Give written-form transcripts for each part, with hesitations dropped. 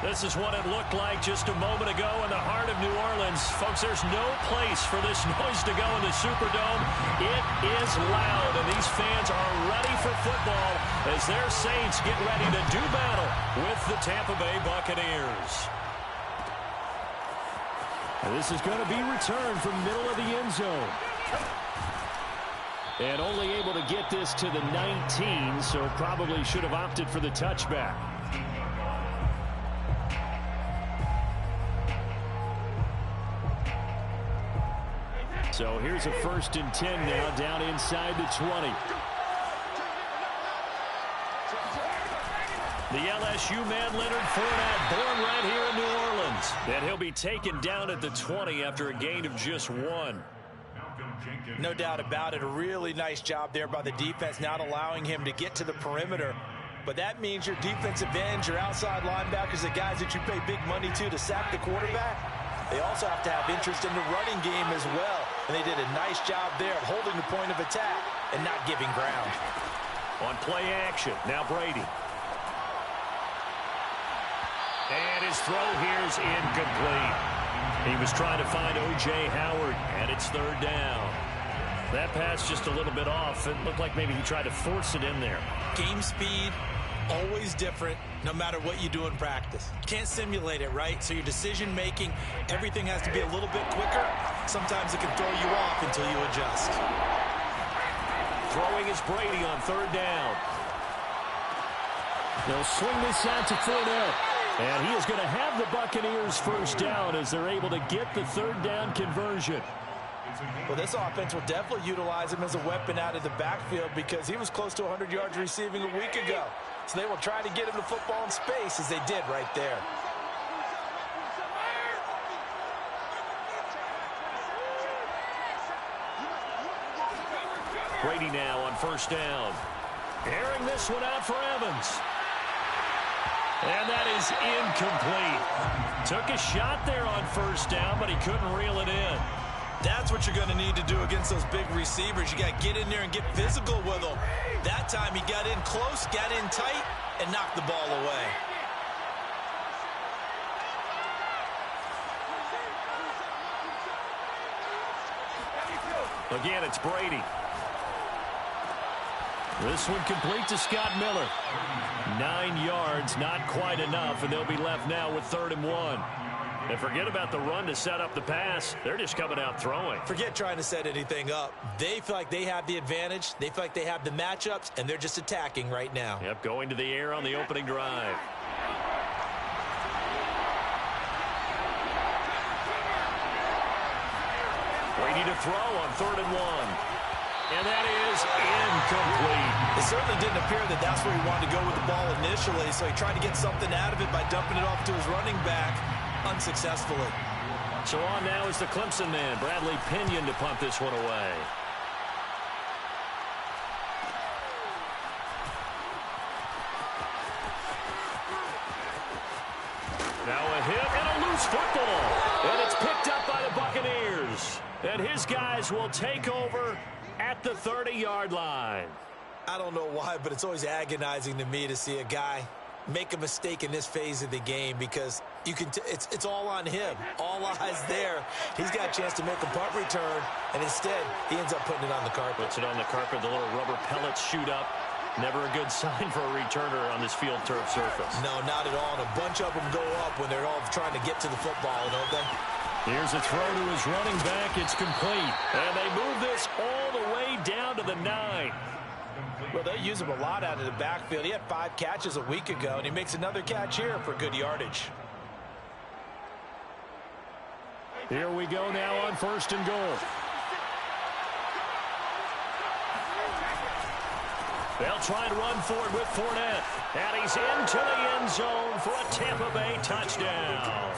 This is what it looked like just a moment ago in the heart of New Orleans. Folks, there's no place for this noise to go in the Superdome. It is loud, and these fans are ready for football as their Saints get ready to do battle with the Tampa Bay Buccaneers. And this is going to be returned from middle of the end zone. And only able to get this to the 19, so probably should have opted for the touchback. So here's a 1st and 10 now, down inside the 20. The LSU man, Leonard Fournette, born right here in New Orleans. And he'll be taken down at the 20 after a gain of just 1. No doubt about it. A really nice job there by the defense, not allowing him to get to the perimeter. But that means your defensive ends, your outside linebackers, the guys that you pay big money to sack the quarterback, they also have to have interest in the running game as well. And they did a nice job there of holding the point of attack and not giving ground. On play action, now Brady. And his throw here is incomplete. He was trying to find O.J. Howard, and it's 3rd down. That pass just a little bit off. It looked like maybe he tried to force it in there. Game speed, always different, no matter what you do in practice. You can't simulate it, right? So your decision-making, everything has to be a little bit quicker. Sometimes it can throw you off until you adjust. Throwing is Brady on 3rd down. They'll swing this out to Fournette. And he is going to have the Buccaneers 1st down as they're able to get the 3rd down conversion. Well, this offense will definitely utilize him as a weapon out of the backfield because he was close to 100 yards receiving a week ago. So they will try to get him the football in space as they did right there. Brady now on 1st down. Airing this one out for Evans. And that is incomplete. Took a shot there on 1st down, but he couldn't reel it in. That's what you're going to need to do against those big receivers. You got to get in there and get physical with them. That time he got in close, got in tight, and knocked the ball away. Again, it's Brady. This one complete to Scott Miller. 9 yards, not quite enough, and they'll be left now with 3rd and 1. And forget about the run to set up the pass. They're just coming out throwing. Forget trying to set anything up. They feel like they have the advantage. They feel like they have the matchups, and they're just attacking right now. Yep, going to the air on the opening drive. Brady to throw on 3rd and 1. And that is incomplete. It certainly didn't appear that that's where he wanted to go with the ball initially, so he tried to get something out of it by dumping it off to his running back unsuccessfully. So on now is the Clemson man, Bradley Pinion, to punt this one away. Now a hit and a loose football. And it's picked up by the Buccaneers. And his guys will take over at the 30-yard line. I don't know why, but it's always agonizing to me to see a guy make a mistake in this phase of the game because you can it's all on him. All eyes there. He's got a chance to make a punt return, and instead he ends up putting it on the carpet. Puts it on the carpet. The little rubber pellets shoot up. Never a good sign for a returner on this field turf surface. No, not at all. And a bunch of them go up when they're all trying to get to the football, don't they? Here's a throw to his running back. It's complete. And they move this all the way down to the 9. Well, they use him a lot out of the backfield. He had 5 catches a week ago, and he makes another catch here for good yardage. Here we go now on 1st and goal. They'll try and run for it with Fournette. And he's into the end zone for a Tampa Bay touchdown.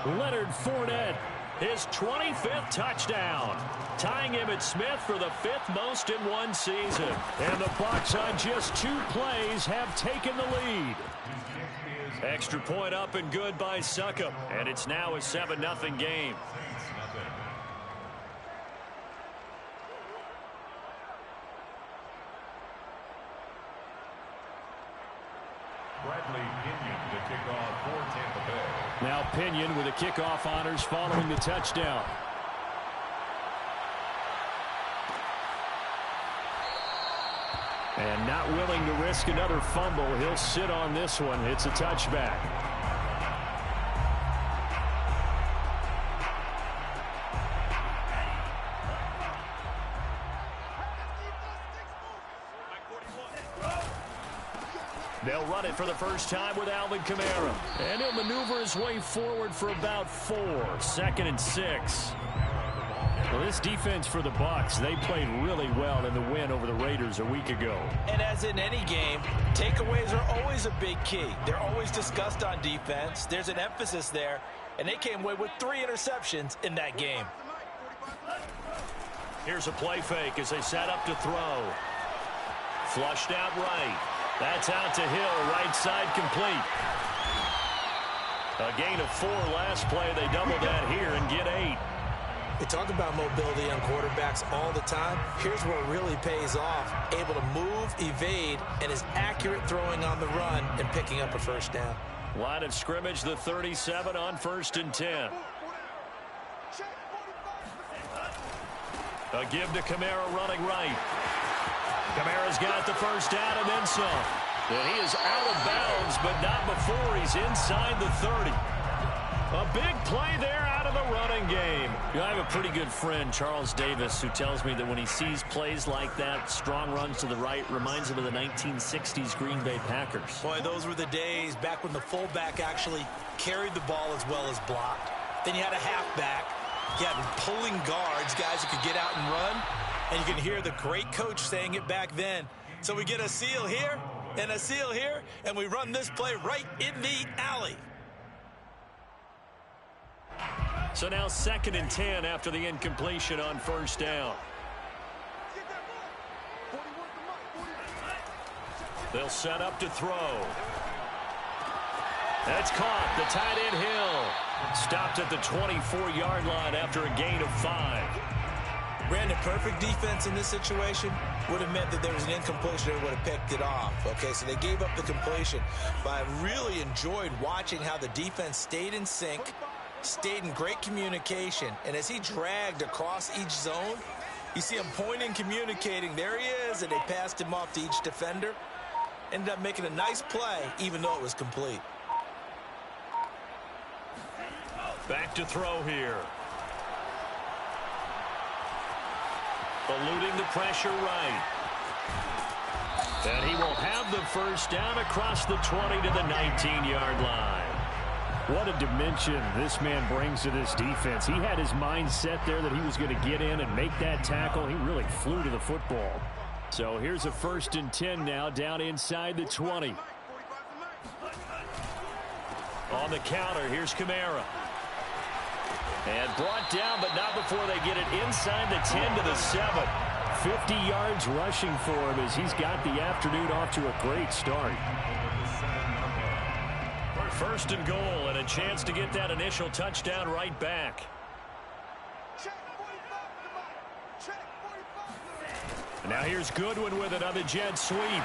Leonard Fournette, his 25th touchdown, tying Emmitt Smith for the 5th most in one season. And the Bucs on just 2 plays have taken the lead. Extra point up and good by Succop. And it's now a 7-0 game. Bradley Pinion to kick off for Tampa. Now Pinion with the kickoff honors following the touchdown. And not willing to risk another fumble, he'll sit on this one. It's a touchback. They'll run it for the first time with Alvin Kamara. And he'll maneuver his way forward for about 4. 2nd and 6. Well, this defense for the Bucs, they played really well in the win over the Raiders a week ago. And as in any game, takeaways are always a big key. They're always discussed on defense. There's an emphasis there, and they came away with 3 interceptions in that game. Here's a play fake as they set up to throw. Flushed out right. That's out to Hill, right side complete. A gain of 4 last play. They double that here and get 8. We talk about mobility on quarterbacks all the time. Here's where it really pays off. Able to move, evade, and is accurate throwing on the run and picking up a first down. Line of scrimmage, the 37 on 1st and 10. A give to Kamara running right. Kamara's got the first down and then some. And he is out of bounds, but not before he's inside the 30. A big play there out of the running game. I have a pretty good friend, Charles Davis, who tells me that when he sees plays like that, strong runs to the right, reminds him of the 1960s Green Bay Packers. Boy, those were the days back when the fullback actually carried the ball as well as blocked. Then you had a halfback. You had pulling guards, guys who could get out and run. And you can hear the great coach saying it back then. So we get a seal here and a seal here, and we run this play right in the alley. So now 2nd and 10 after the incompletion on 1st down. They'll set up to throw. That's caught. The tight end Hill stopped at the 24-yard line after a gain of 5. Brandon, perfect defense in this situation would have meant that there was an incompletion and would have picked it off. Okay, so they gave up the completion. But I really enjoyed watching how the defense stayed in sync, stayed in great communication, and as he dragged across each zone, you see him pointing, communicating. There he is, and they passed him off to each defender. Ended up making a nice play, even though it was complete. Back to throw here. Eluding the pressure right. And he will have the first down across the 20 to the 19-yard line. What a dimension this man brings to this defense. He had his mind set there that he was going to get in and make that tackle. He really flew to the football. So here's a 1st and 10 now down inside the 20. On the counter, here's Kamara. And brought down, but not before they get it inside the 10 to the 7. 50 yards rushing for him as he's got the afternoon off to a great start. 1st and goal and a chance to get that initial touchdown right back. And now here's Goodwin with it on the jet sweep.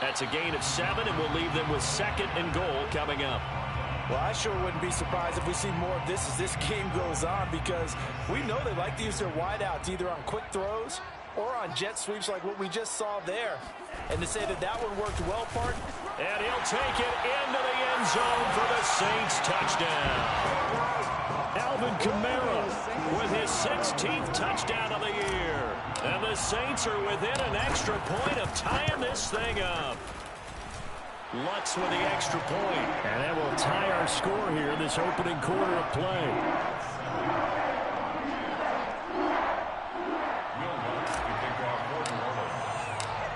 That's a gain of 7, and we'll leave them with 2nd and goal coming up. Well, I sure wouldn't be surprised if we see more of this as this game goes on, because we know they like to use their wideouts either on quick throws or on jet sweeps like what we just saw there. And to say that that one worked well, Park. And he'll take it into the end zone for the Saints touchdown. Alvin Kamara with his 16th touchdown of the year. And the Saints are within an extra point of tying this thing up. Lutz with the extra point. And that will tie our score here this opening quarter of play.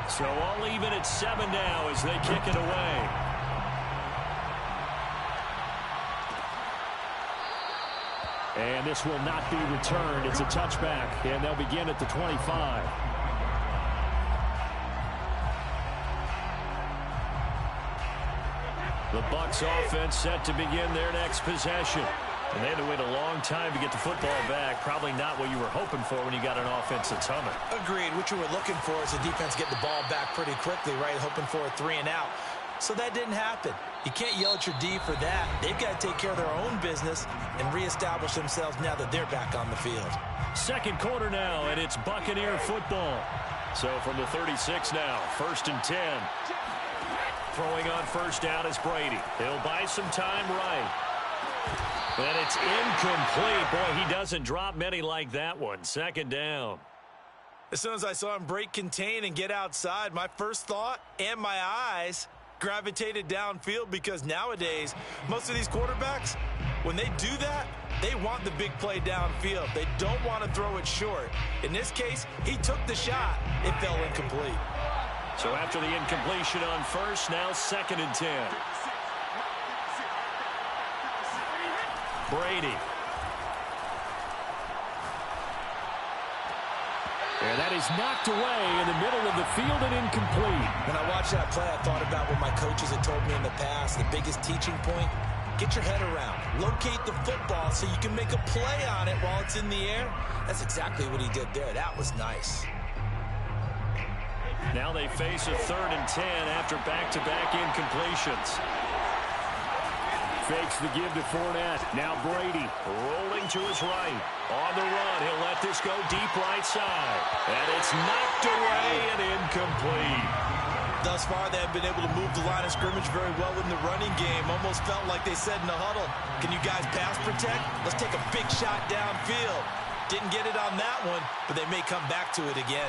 So all even at 7 now as they kick it away. And this will not be returned. It's a touchback, and they'll begin at the 25. The Bucs offense set to begin their next possession. And they had to wait a long time to get the football back. Probably not what you were hoping for when you got an offense that's humming. Agreed. What you were looking for is the defense get the ball back pretty quickly, right? Hoping for a 3 and out. So that didn't happen. You can't yell at your D for that. They've got to take care of their own business and reestablish themselves now that they're back on the field. Second quarter now, and it's Buccaneer football. So from the 36 now, 1st and 10. Throwing on first down is Brady. He'll buy some time right. And it's incomplete. Boy, he doesn't drop many like that one. 2nd down. As soon as I saw him break contain and get outside, my first thought and my eyes gravitated downfield, because nowadays, most of these quarterbacks, when they do that, they want the big play downfield. They don't want to throw it short. In this case, he took the shot. It fell incomplete. So after the incompletion on first, now 2nd and 10. Brady. And that is knocked away in the middle of the field and incomplete. When I watched that play, I thought about what my coaches had told me in the past. The biggest teaching point, get your head around. Locate the football so you can make a play on it while it's in the air. That's exactly what he did there. That was nice. Now they face a 3rd and 10 after back-to-back incompletions. Fakes the give to Fournette. Now Brady rolling to his right. On the run, he'll let this go deep right side. And it's knocked away and incomplete. Thus far, they have been able to move the line of scrimmage very well in the running game. Almost felt like they said in the huddle, can you guys pass protect? Let's take a big shot downfield. Didn't get it on that one, but they may come back to it again.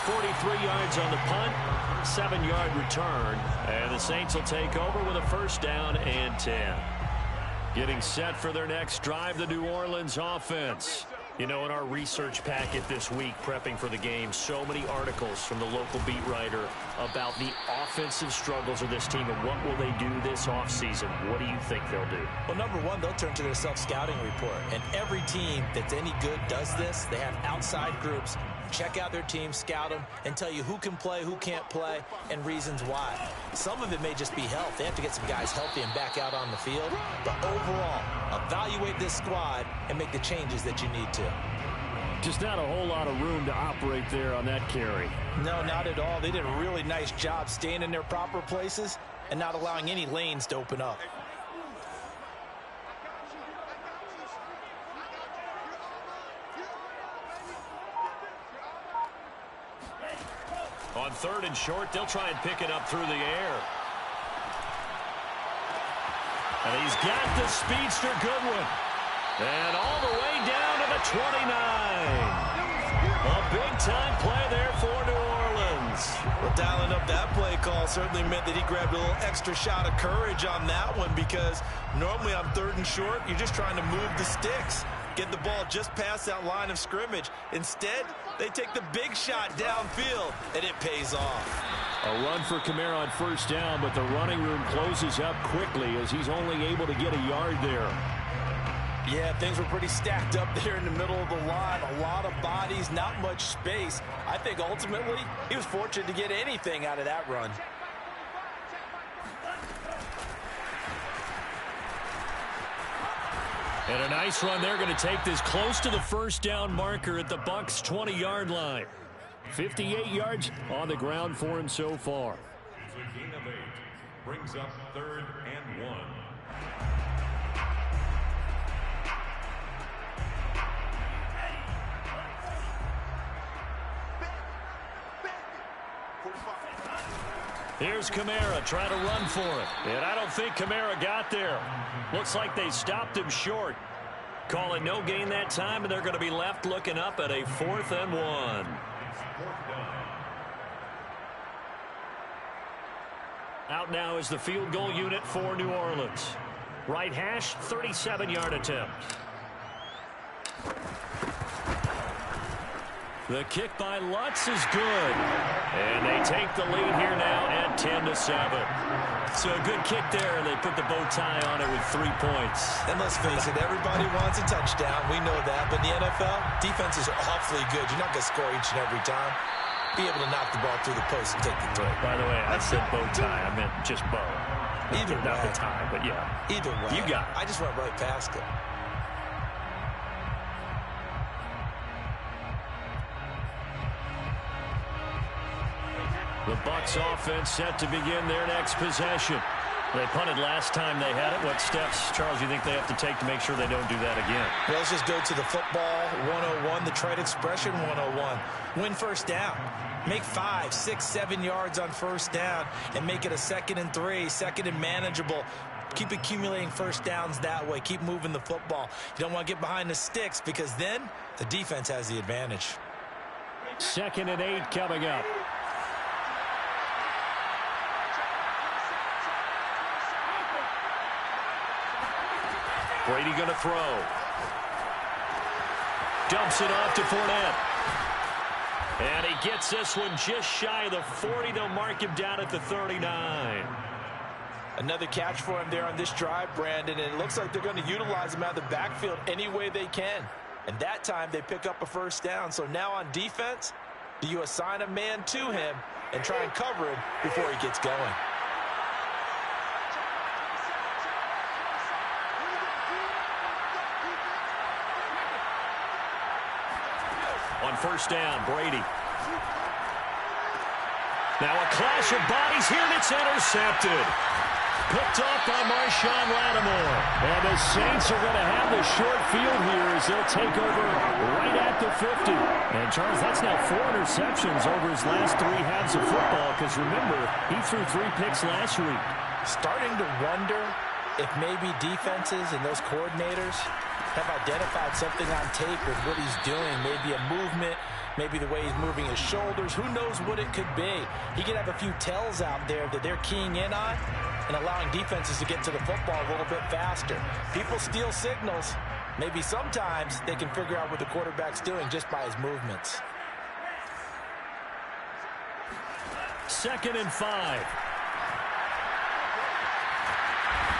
43 yards on the punt, 7-yard return, and the Saints will take over with a 1st down and 10. Getting set for their next drive, the New Orleans offense. You know, in our research packet this week, prepping for the game, so many articles from the local beat writer about the offensive struggles of this team and what will they do this offseason. What do you think they'll do? Well, number one, they'll turn to their self-scouting report. And every team that's any good does this. They have outside groups. Check out their team, scout them, and tell you who can play, who can't play, and reasons why. Some of it may just be health. They have to get some guys healthy and back out on the field. But overall, evaluate this squad and make the changes that you need to. Just not a whole lot of room to operate there on that carry. No, not at all. They did a really nice job staying in their proper places and not allowing any lanes to open up. On 3rd and short, they'll try and pick it up through the air. And he's got the speedster Goodwin. And all the way down to the 29. A big-time play there for New Orleans. Well, dialing up that play call certainly meant that he grabbed a little extra shot of courage on that one, because normally on 3rd and short, you're just trying to move the sticks. Get the ball just past that line of scrimmage. Instead, they take the big shot downfield, and it pays off. A run for Kamara on 1st down, but the running room closes up quickly as he's only able to get a yard there. Yeah, things were pretty stacked up there in the middle of the line. A lot of bodies, not much space. I think ultimately he was fortunate to get anything out of that run. And a nice run. They're going to take this close to the 1st down marker at the Bucs' 20-yard line. 58 yards on the ground for him so far. So a gain of 8 brings up 3rd and 1. Here's Kamara trying to run for it. And I don't think Kamara got there. Looks like they stopped him short. Calling no gain that time, and they're going to be left looking up at a 4th and 1. Out now is the field goal unit for New Orleans. Right hash, 37-yard attempt. The kick by Lutz is good. And they take the lead here now at 10-7. So a good kick there, and they put the bow tie on it with 3 points. And let's face it, everybody wants a touchdown. We know that. But in the NFL, defenses are awfully good. You're not going to score each and every time. Be able to knock the ball through the post and take the throw. By the way, I said bow tie. I meant just bow. Either way. Not the tie, but yeah. Either way. You got it. I just went right past it. The Bucs offense set to begin their next possession. They punted last time they had it. What steps, Charles, you think they have to take to make sure they don't do that again? Well, let's just go to the football 101, the trade expression 101. Win first down. Make 5, 6, 7 yards on first down and make it a 2nd and 3, 2nd and manageable. Keep accumulating first downs that way. Keep moving the football. You don't want to get behind the sticks because then the defense has the advantage. 2nd and 8 coming up. Brady going to throw. Dumps it off to Fournette. And he gets this one just shy of the 40. They'll mark him down at the 39. Another catch for him there on this drive, Brandon, and it looks like they're going to utilize him out of the backfield any way they can. And that time they pick up a first down. So now on defense, do you assign a man to him and try and cover him before he gets going? On first down, Brady. Now a clash of bodies here, and it's intercepted. Picked off by Marshawn Lattimore. And the Saints are going to have the short field here as they'll take over right at the 50. And, Charles, that's now 4 interceptions over his last 3 halves of football because, remember, he threw 3 picks last week. Starting to wonder if maybe defenses and those coordinators have identified something on tape with what he's doing. Maybe a movement, maybe the way he's moving his shoulders. Who knows what it could be? He could have a few tells out there that they're keying in on and allowing defenses to get to the football a little bit faster. People steal signals. Maybe sometimes they can figure out what the quarterback's doing just by his movements. 2nd and 5.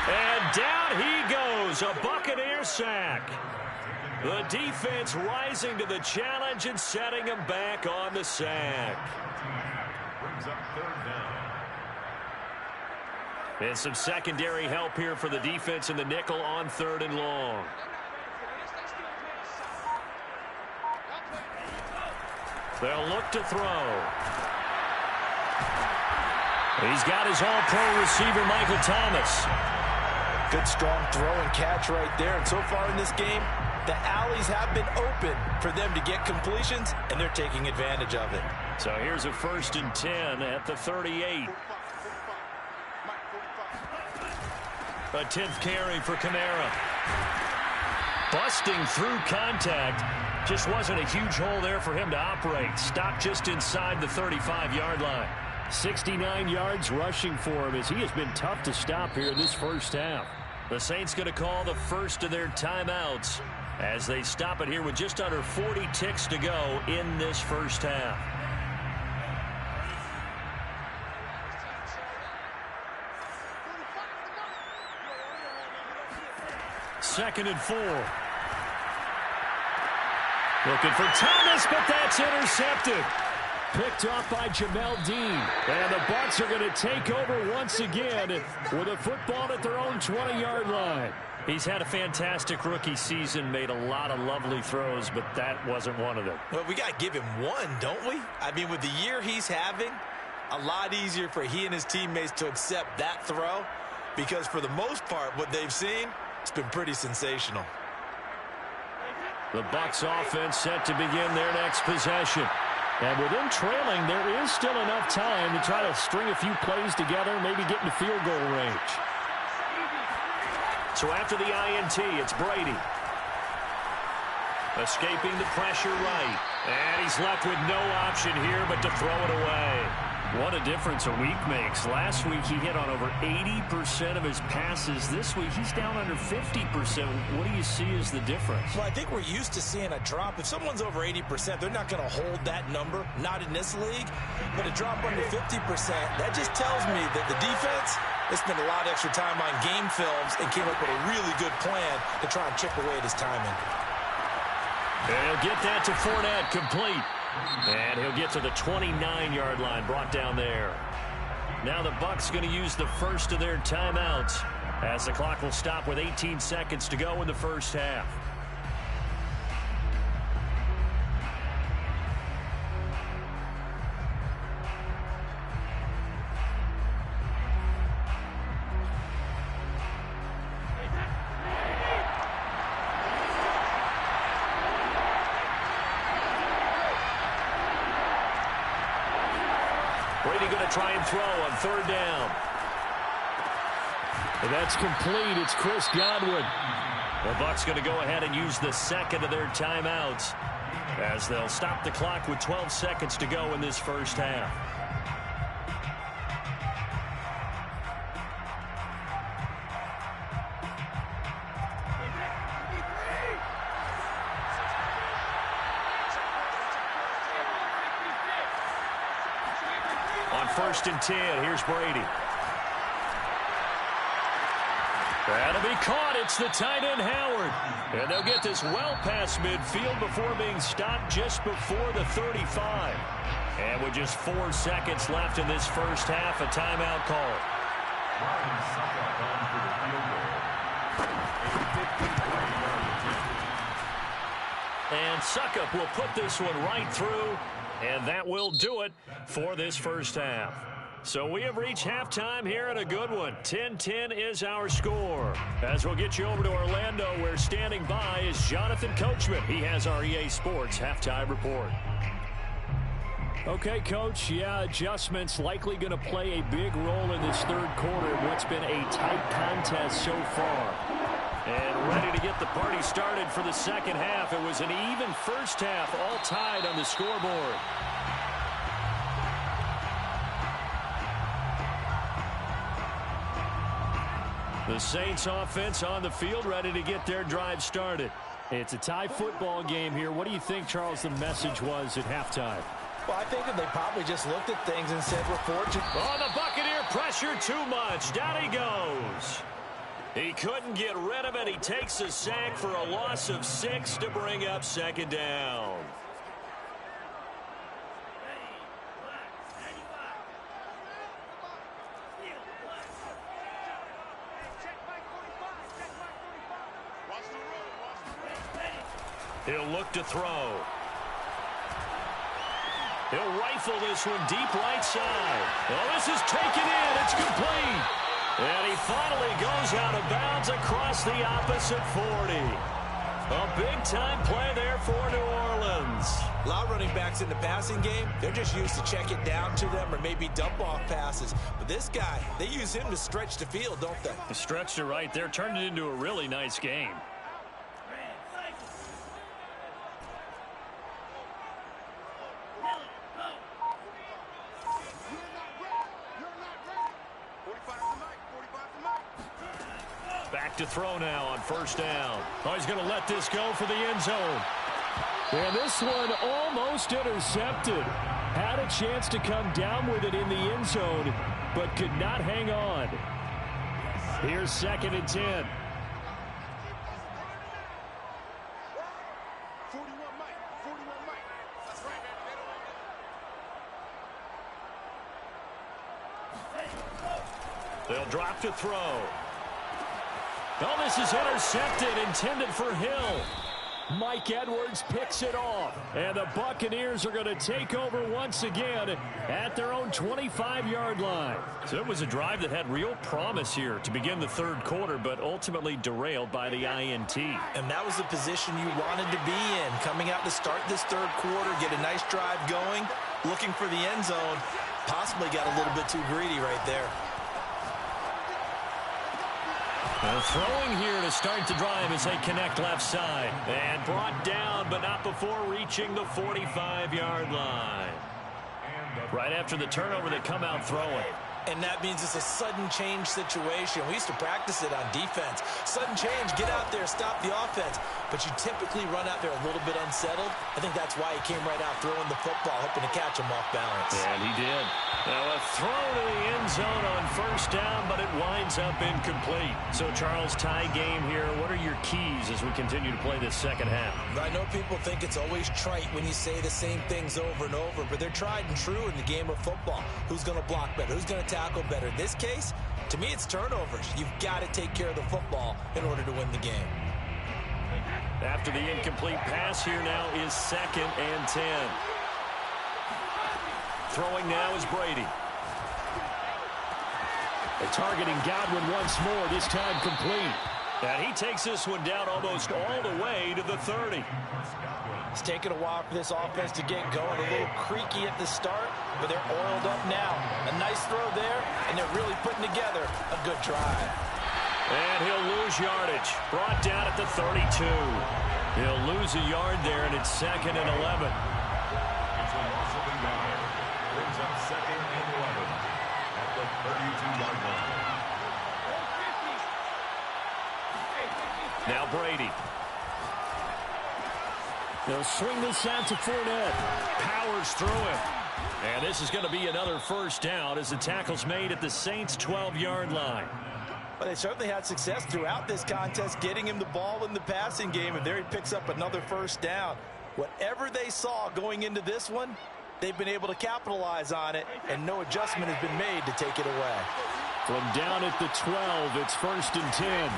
And down he goes, a Buccaneer sack. The defense rising to the challenge and setting him back on the sack. Brings up 3rd down. And some secondary help here for the defense in the nickel on 3rd and long. They'll look to throw. He's got his all-pro receiver, Michael Thomas. Good strong throw and catch right there. And so far in this game, the alleys have been open for them to get completions, and they're taking advantage of it. So here's a 1st and 10 at the 38. A 10th carry for Kamara. Busting through contact. Just wasn't a huge hole there for him to operate. Stopped just inside the 35-yard line. 69 yards rushing for him as he has been tough to stop here in this first half. The Saints going to call the first of their timeouts as they stop it here with just under 40 ticks to go in this first half. Second and 4. Looking for Thomas, but that's intercepted. Picked off by Jamel Dean. And the Bucs are going to take over once again with a football at their own 20-yard line. He's had a fantastic rookie season, made a lot of lovely throws, but that wasn't one of them. Well, we got to give him one, don't we? I mean, with the year he's having, a lot easier for he and his teammates to accept that throw because for the most part, what they've seen, it's been pretty sensational. The Bucs offense set to begin their next possession. And with them trailing, there is still enough time to try to string a few plays together, maybe get into field goal range. So after the INT, it's Brady. Escaping the pressure right. And he's left with no option here but to throw it away. What a difference a week makes. Last week he hit on over 80% of his passes. This week he's down under 50%. What do you see as the difference? Well, I think we're used to seeing a drop. If someone's over 80%, they're not going to hold that number. Not in this league. But a drop under 50%, that just tells me that the defense has spent a lot of extra time on game films and came up with a really good plan to try and chip away at his timing. He'll get that to Fournette, complete. And he'll get to the 29-yard line, brought down there. Now the Bucs going to use the first of their timeouts as the clock will stop with 18 seconds to go in the first half. going to try and throw on third down. And that's complete. It's Chris Godwin. The Bucs going to go ahead and use the second of their timeouts as they'll stop the clock with 12 seconds to go in this first half. On 1st and 10, here's Brady. That'll be caught. It's the tight end, Howard. And they'll get this well past midfield before being stopped just before the 35. And with just 4 seconds left in this first half, a timeout call. And Succop will put this one right through, and that will do it for this first half. So we have reached halftime here at a good one. 10-10 is our score. As we'll get you over to Orlando, where standing by is Jonathan Coachman. He has our EA Sports halftime report. Okay, Coach, yeah, adjustments likely going to play a big role in this third quarter of what's been a tight contest so far. And ready to get the party started for the second half. It was an even first half, all tied on the scoreboard. The Saints offense on the field, ready to get their drive started. It's a tie football game here. What do you think, Charles, the message was at halftime? Well, I think that they probably just looked at things and said, we're fortunate. Oh, the Buccaneer pressure too much. Down he goes. He couldn't get rid of it. He takes a sack for a loss of 6 to bring up second down. He'll look to throw. He'll rifle this one deep right side. Oh, this is taken in. It's complete. And he finally goes out of bounds across the opposite 40. A big-time play there for New Orleans. A lot of running backs in the passing game, they're just used to check it down to them or maybe dump-off passes. But this guy, they use him to stretch the field, don't they? He stretched it right there, turned it into a really nice game. Back to throw now on first down. Oh, he's going to let this go for the end zone. And this one almost intercepted. Had a chance to come down with it in the end zone, but could not hang on. Here's 2nd and 10. They'll drop to throw. Oh, this is intercepted, intended for Hill. Mike Edwards picks it off. And the Buccaneers are going to take over once again at their own 25-yard line. So it was a drive that had real promise here to begin the third quarter, but ultimately derailed by the INT. And that was the position you wanted to be in. Coming out to start this third quarter, get a nice drive going, looking for the end zone. Possibly got a little bit too greedy right there. Well, throwing here to start the drive as they connect left side. And brought down, but not before reaching the 45-yard line. Right after the turnover, they come out throwing. And that means it's a sudden change situation. We used to practice it on defense. Sudden change, get out there, stop the offense. But you typically run out there a little bit unsettled. I think that's why he came right out throwing the football, hoping to catch him off balance. And he did. Now a throw to the end zone on first down, but it winds up incomplete. So, Charles, tie game here. What are your keys as we continue to play this second half? I know people think it's always trite when you say the same things over and over, but they're tried and true in the game of football. Who's going to block better? Who's going to tackle better? In this case, to me, it's turnovers. You've got to take care of the football in order to win the game. After the incomplete pass, here now is 2nd and 10. Throwing now is Brady. They're targeting Godwin once more, this time complete. And he takes this one down almost all the way to the 30. It's taken a while for this offense to get going. A little creaky at the start, but they're oiled up now. A nice throw there, and they're really putting together a good drive. And he'll lose yardage. Brought down at the 32. He'll lose a yard there, and it's 2nd and 11. Brings up 2nd and 11 at the 32-yard line. Now Brady. They'll swing this out to Fournette. Powers through it. And this is going to be another first down as the tackle's made at the Saints' 12-yard line. But they certainly had success throughout this contest, getting him the ball in the passing game, and there he picks up another first down. Whatever they saw going into this one, they've been able to capitalize on it, and no adjustment has been made to take it away. From down at the 12, it's 1st and 10.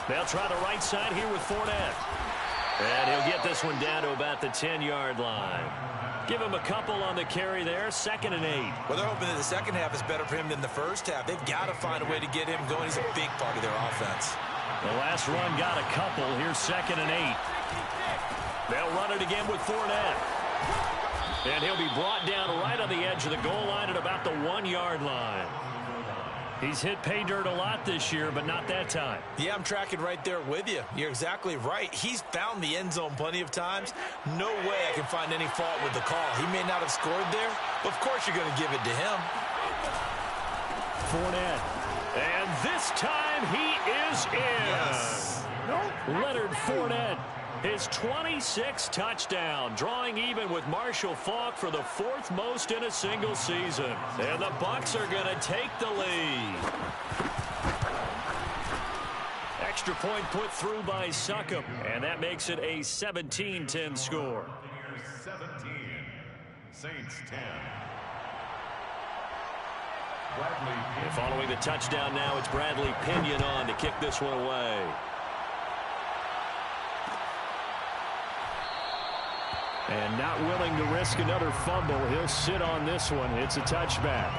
They'll try the right side here with Fournette. And he'll get this one down to about the 10-yard line. Give him a couple on the carry there, 2nd and 8. Well, they're hoping that the second half is better for him than the first half. They've got to find a way to get him going. He's a big part of their offense. The last run got a couple. Here's 2nd and 8. They'll run it again with Fournette. And he'll be brought down right on the edge of the goal line at about the 1-yard line. He's hit pay dirt a lot this year, but not that time. Yeah, I'm tracking right there with you. You're exactly right. He's found the end zone plenty of times. No way I can find any fault with the call. He may not have scored there, but of course you're going to give it to him. Fournette. And this time he is in. Yes. Leonard Fournette. His 26th touchdown, drawing even with Marshall Faulk for the 4th most in a single season. And the Bucs are going to take the lead. Extra point put through by Succop, and that makes it a 17-10 score. 17, Saints 10. Bradley. And following the touchdown now, it's Bradley Pinion on to kick this one away. And not willing to risk another fumble, he'll sit on this one. It's a touchback.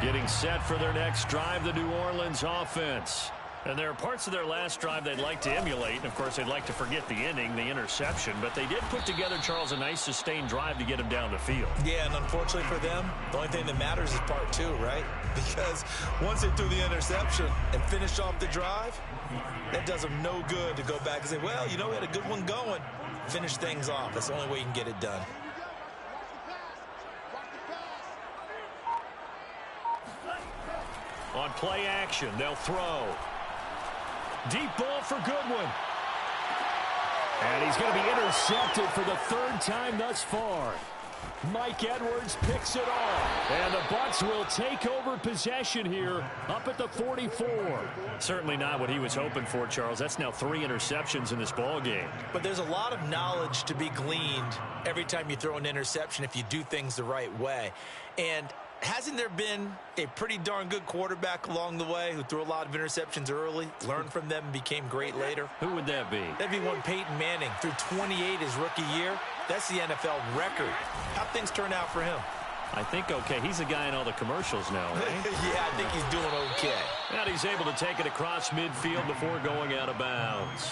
Getting set for their next drive, the New Orleans offense. And there are parts of their last drive they'd like to emulate. And, of course, they'd like to forget the ending, the interception. But they did put together, Charles, a nice sustained drive to get him down the field. Yeah, and unfortunately for them, the only thing that matters is part 2, right? Because once they threw the interception and finished off the drive, that does them no good to go back and say, well, you know, we had a good one going. Finish things off. That's the only way you can get it done. On play action, they'll throw. Deep ball for Goodwin. And he's going to be intercepted for the 3rd time thus far. Mike Edwards picks it off. And the Bucs will take over possession here up at the 44. Certainly not what he was hoping for, Charles. That's now 3 interceptions in this ball game. But there's a lot of knowledge to be gleaned every time you throw an interception if you do things the right way. And hasn't there been a pretty darn good quarterback along the way who threw a lot of interceptions early, learned from them, and became great later? Who would that be? That'd be one Peyton Manning. Threw 28 his rookie year. That's the NFL record. How'd things turn out for him? I think okay. He's the guy in all the commercials now, right? Yeah, I think he's doing okay. And he's able to take it across midfield before going out of bounds.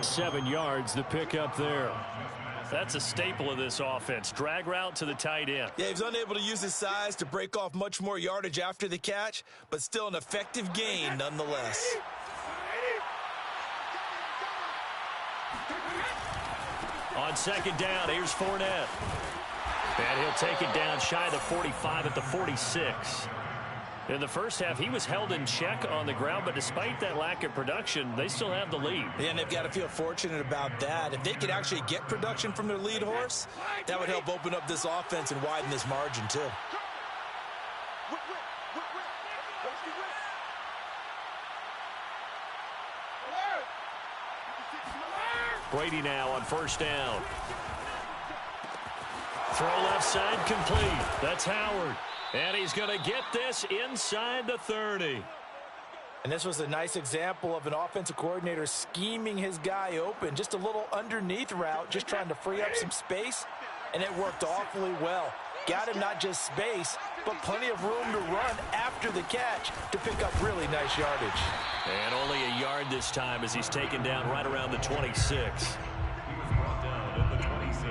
7 yards, the pickup there. That's a staple of this offense. Drag route to the tight end. Yeah, he was unable to use his size to break off much more yardage after the catch, but still an effective gain nonetheless. On 2nd down, here's Fournette. And he'll take it down shy of the 45 at the 46. In the first half, he was held in check on the ground, but despite that lack of production, they still have the lead. And they've got to feel fortunate about that. If they could actually get production from their lead horse, that would help open up this offense and widen this margin, too. Brady now on 1st down. Throw left side complete. That's Howard. And he's going to get this inside the 30. And this was a nice example of an offensive coordinator scheming his guy open. Just a little underneath route, just trying to free up some space. And it worked awfully well. got him not just space, but plenty of room to run after the catch to pick up really nice yardage. And only a yard this time as he's taken down right around the 26. He was brought down at the 26.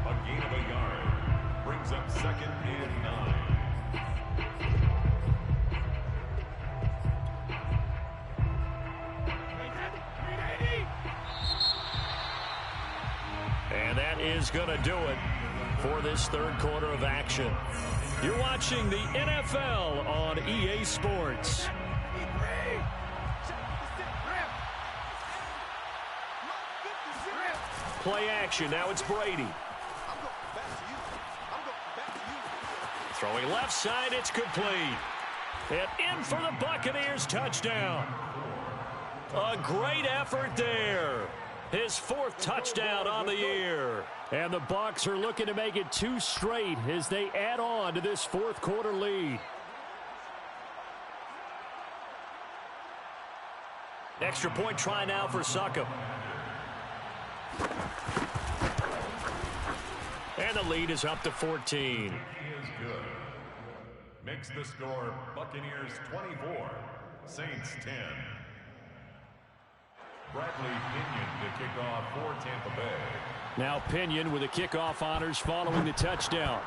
A gain of a yard brings up 2nd and 9. And that is going to do it for this third quarter of action. You're watching the NFL on EA Sports. Play action. Now it's Brady. Throwing left side. It's complete. And in for the Buccaneers touchdown. A great effort there. His 4th touchdown on the year. And the Bucs are looking to make it 2 straight as they add on to this 4th quarter lead. Extra point try now for Succop. And the lead is up to 14. He is good. Makes the score Buccaneers 24, Saints 10. Bradley Pinion to kick off for Tampa Bay. Now Pinion with the kickoff honors following the touchdown.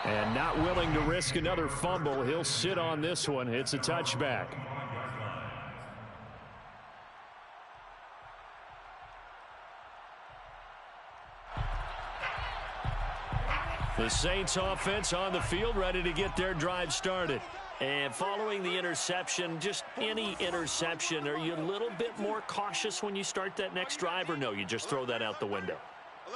And not willing to risk another fumble, he'll sit on this one. It's a touchback. The Saints offense on the field, ready to get their drive started. And following the interception, just any interception, are you a little bit more cautious when you start that next drive, or no, you just throw that out the window?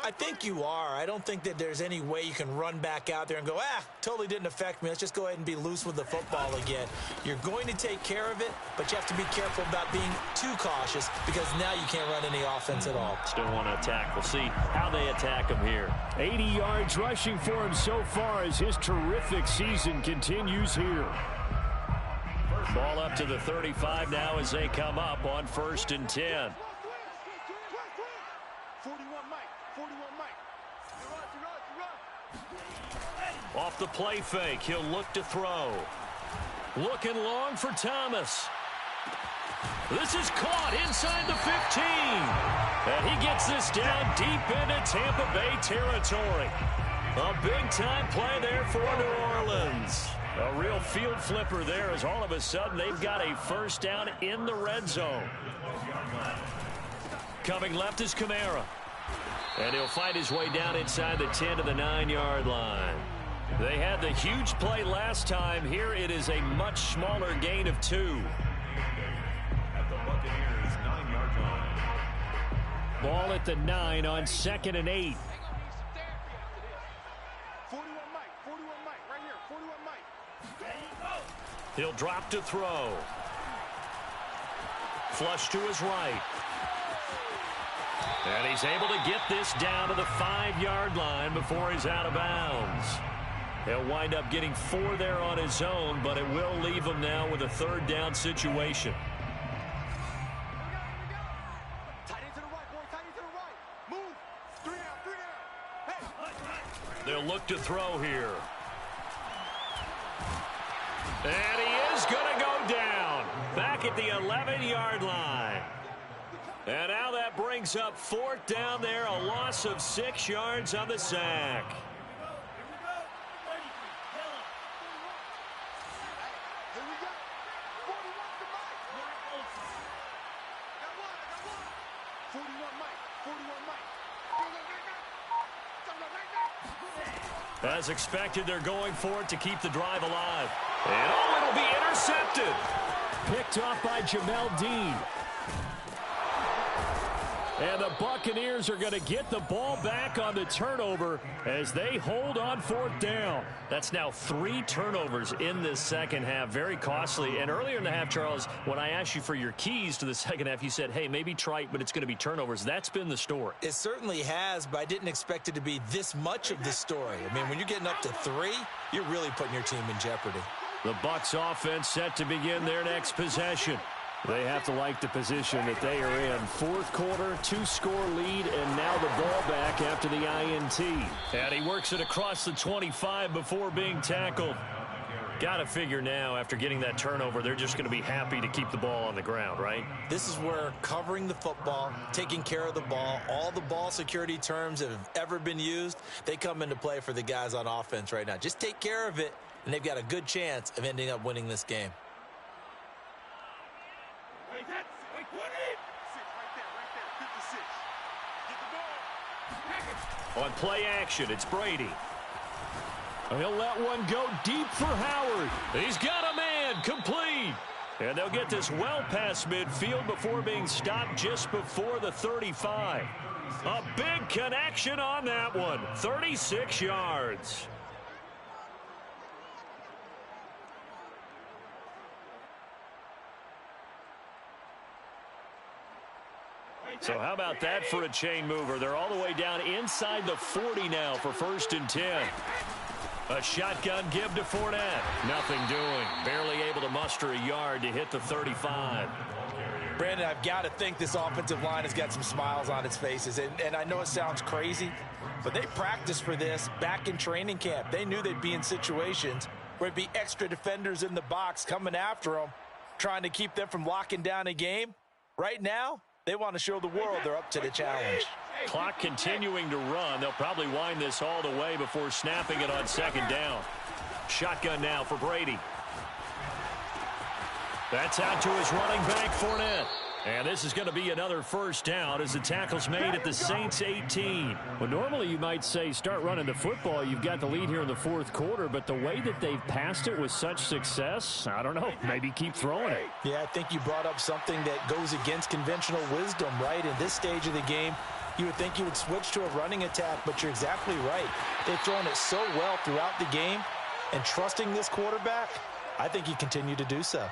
I think you are. I don't think that there's any way you can run back out there and go, totally didn't affect me. Let's just go ahead and be loose with the football again. You're going to take care of it, but you have to be careful about being too cautious because now you can't run any offense at all. Still want to attack. We'll see how they attack him here. 80 yards rushing for him so far as his terrific season continues here. Ball up to the 35 now as they come up on 1st and 10. Off the play fake, he'll look to throw. Looking long for Thomas. This is caught inside the 15. And he gets this down deep into Tampa Bay territory. A big-time play there for New Orleans. A real field flipper there as all of a sudden they've got a 1st down in the red zone. Coming left is Kamara. And he'll find his way down inside the 10 to the 9-yard line. They had the huge play last time. Here it is a much smaller gain of 2. At the Buccaneers 9-yard line. Ball at the 9 on 2nd and 8. 41 Mike, right here, 41 Mike. He'll drop to throw. Flush to his right. And he's able to get this down to the 5-yard line before he's out of bounds. He'll wind up getting 4 there on his own, but it will leave him now with a 3rd down situation. Tight end to the right, boy, tight end to the right. Move. 3 down. Hey. They'll look to throw here. And he is going to go down. Back at the 11-yard line. And now that brings up 4th down there, a loss of 6 yards on the sack. As expected, they're going for it to keep the drive alive. And it'll be intercepted. Picked off by Jamel Dean. And the Buccaneers are going to get the ball back on the turnover as they hold on 4th down. That's now 3 turnovers in this second half. Very costly. And earlier in the half, Charles, when I asked you for your keys to the second half, you said, hey, maybe trite, but it's going to be turnovers. That's been the story. It certainly has, but I didn't expect it to be this much of the story. I mean, when you're getting up to 3, you're really putting your team in jeopardy. The Bucs offense set to begin their next possession. They have to like the position that they are in. Fourth quarter, 2-score lead, and now the ball back after the INT. And he works it across the 25 before being tackled. Got to figure now, after getting that turnover, they're just going to be happy to keep the ball on the ground, right? This is where covering the football, taking care of the ball, all the ball security terms that have ever been used, they come into play for the guys on offense right now. Just take care of it, and they've got a good chance of ending up winning this game. On play action, it's Brady. He'll let one go deep for Howard. He's got a man, complete. And they'll get this well past midfield before being stopped just before the 35. A big connection on that one, 36 yards. So how about that for a chain mover? They're all the way down inside the 40 now for 1st and 10. A shotgun give to Fournette. Nothing doing. Barely able to muster a yard to hit the 35. Brandon, I've got to think this offensive line has got some smiles on its faces. And I know it sounds crazy, but they practiced for this back in training camp. They knew they'd be in situations where it'd be extra defenders in the box coming after them, trying to keep them from locking down a game. Right now, they want to show the world they're up to the challenge. Clock continuing to run. They'll probably wind this all the way before snapping it on 2nd down. Shotgun now for Brady. That's out to his running back, Fournette. And this is going to be another 1st down as the tackle's made at the Saints 18. Well, normally you might say start running the football. You've got the lead here in the 4th quarter, but the way that they've passed it with such success, I don't know, maybe keep throwing it. Yeah, I think you brought up something that goes against conventional wisdom, right? In this stage of the game, you would think you would switch to a running attack, but you're exactly right. They've thrown it so well throughout the game, and trusting this quarterback, I think you continue to do so.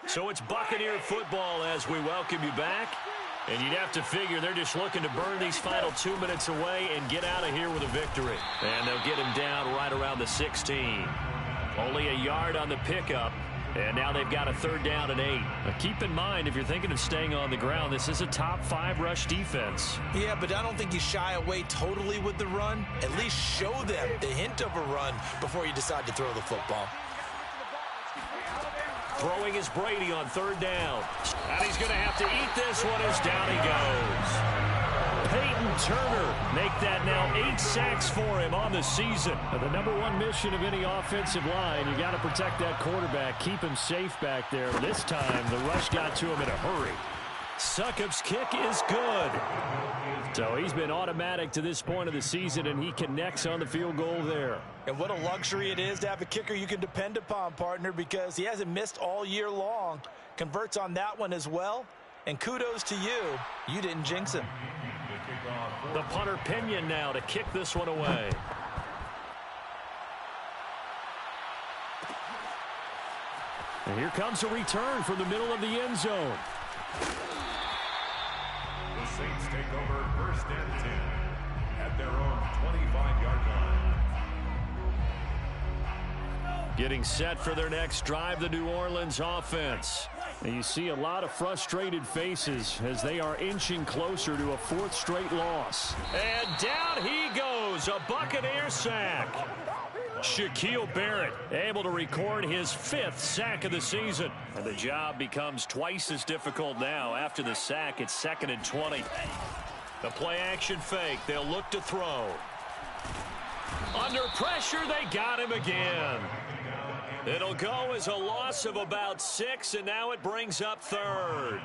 So it's Buccaneer football as we welcome you back. And you'd have to figure they're just looking to burn these final 2 minutes away and get out of here with a victory. And they'll get him down right around the 16. Only a yard on the pickup. And now they've got a 3rd down and 8. Now keep in mind, if you're thinking of staying on the ground, this is a top 5 rush defense. Yeah, but I don't think you shy away totally with the run. At least show them the hint of a run before you decide to throw the football. Throwing is Brady on 3rd down. And he's going to have to eat this one as down he goes. Peyton Turner make that now 8 sacks for him on the season. The number 1 mission of any offensive line, you got to protect that quarterback, keep him safe back there. This time, the rush got to him in a hurry. Succop's kick is good. So he's been automatic to this point of the season, and he connects on the field goal there. And what a luxury it is to have a kicker you can depend upon, partner, because he hasn't missed all year long. Converts on that one as well. And kudos to you. You didn't jinx him. The punter Pinion now to kick this one away. And here comes a return from the middle of the end zone. The Saints take over 1st and 10 at their own 25-yard line. Getting set for their next drive, the New Orleans offense. And you see a lot of frustrated faces as they are inching closer to a 4th straight loss. And down he goes, a Buccaneer sack. Shaquille Barrett able to record his 5th sack of the season. And the job becomes twice as difficult now. After the sack, it's 2nd and 20. The play action fake. They'll look to throw. Under pressure, they got him again. It'll go as a loss of about 6, and now it brings up 3rd.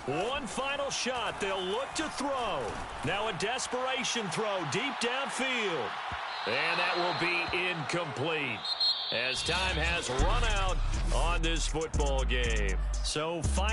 One final shot. They'll look to throw. Now a desperation throw deep downfield. And that will be incomplete as time has run out on this football game. So final